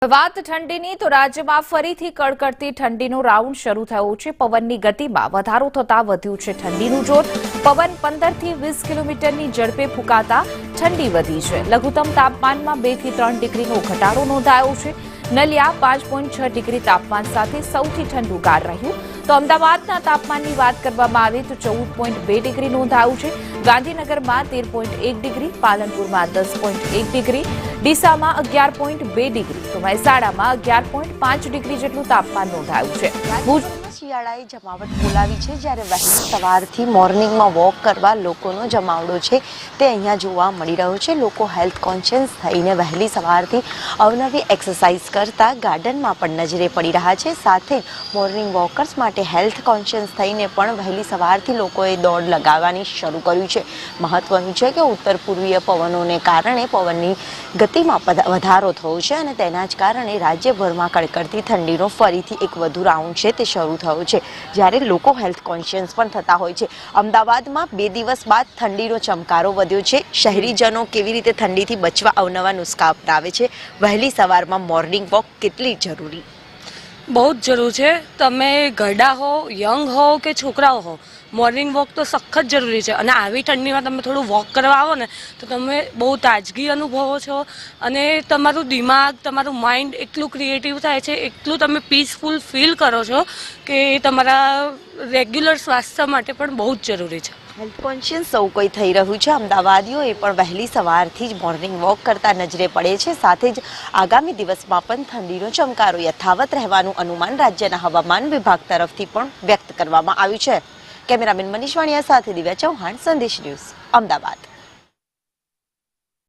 વાત ઠંડીની તો રાજ્યમાં ફરીથી કડકડતી ઠંડીનો રાઉન્ડ શરૂ થયો છે। પવનની ગતિમાં વધારો થતા વધ્યું છે ઠંડીનું જોર। પવન 15 થી 20 કિલોમીટરની ઝડપે ફૂંકાતા ઠંડી વધી છે। લઘુત્તમ તાપમાનમાં 2 થી 3 ડિગ્રીનો ઘટાડો નોંધાયો છે। નલિયા 5.6 ડિગ્રી તાપમાન સાથે સૌથી ઠંડુગાર રહ્યું તો અમદાવાદના તાપમાનની વાત કરવામાં આવે તો 14.2 ડિગ્રી નોંધાયું છે। ગાંધીનગરમાં 13.1 ડિગ્રી, પાલનપુરમાં 10.1 ડિગ્રી, ડીસામાં 11.2 ડિગ્રી તો મહેસાણામાં 11.5 ડિગ્રી જેટલું તાપમાન નોંધાયું છે। શિયાળાએ જમાવટ બોલાવી છે, જ્યારે વહેલી સવારથી મોર્નિંગમાં વોક કરવા લોકોનો જમાવડો છે તે અહીંયા જોવા મળી રહ્યો છે। લોકો હેલ્થ કોન્શિયસ થઈને વહેલી સવારથી અવનવી એક્સરસાઇઝ કરતા ગાર્ડનમાં પણ નજરે પડી રહ્યા છે। સાથે મોર્નિંગ વોકર્સ માટે હેલ્થ કોન્શિયસ થઈને પણ વહેલી સવારથી લોકોએ દોડ લગાવવાની શરૂ કર્યું છે। મહત્વનું છે કે ઉત્તર પૂર્વીય પવનોને કારણે પવનની ગતિમાં વધારો થયો છે અને તેના જ કારણે રાજ્યભરમાં કડકડતી ઠંડીનો ફરીથી એક વધુ રાઉન્ડ છે તે શરૂ થયો છે, જ્યારે લોકો હેલ્થ કોન્શિયસ પણ થતા હોય છે। અમદાવાદમાં 2 દિવસ બાદ ઠંડીનો ચમકારો વધ્યો છે। શહેરીજનો કેવી રીતે ઠંડીથી બચવા અવનવા નુસ્ખા અપનાવે છે, વહેલી સવારમાં મોર્નિંગ વોક કેટલી જરૂરી? બહુ જ જરૂર છે। તમે ઘરડા હો, યંગ હો કે છોકરાઓ હો, મોર્નિંગ વોક તો સખત જરૂરી છે। અને આવી ઠંડીમાં તમે થોડું વોક કરવા આવો ને તો તમે બહુ તાજગી અનુભવો છો અને તમારું દિમાગ, તમારું માઇન્ડ એટલું ક્રિએટિવ થાય છે, એટલું તમે પીસફુલ ફીલ કરો છો કે તમારા રેગ્યુલર સ્વાસ્થ્ય માટે પણ બહુ જ જરૂરી છે। હેલ્થ કોન્શિયસ સૌ કોઈ થઈ રહ્યું છે। અમદાવાદીઓએ પણ વહેલી સવારથી જ મોર્નિંગ વોક કરતા નજરે પડે છે। સાથે જ આગામી દિવસમાં પણ ઠંડીનો ચમકારો યથાવત રહેવાનું અનુમાન રાજ્યના હવામાન વિભાગ તરફથી પણ વ્યક્ત કરવામાં આવ્યું છે। કેમેરામેન મનીષ વાણિયા સાથે દિવ્યા ચૌહાણ, સંદેશ ન્યૂઝ, અમદાવાદ।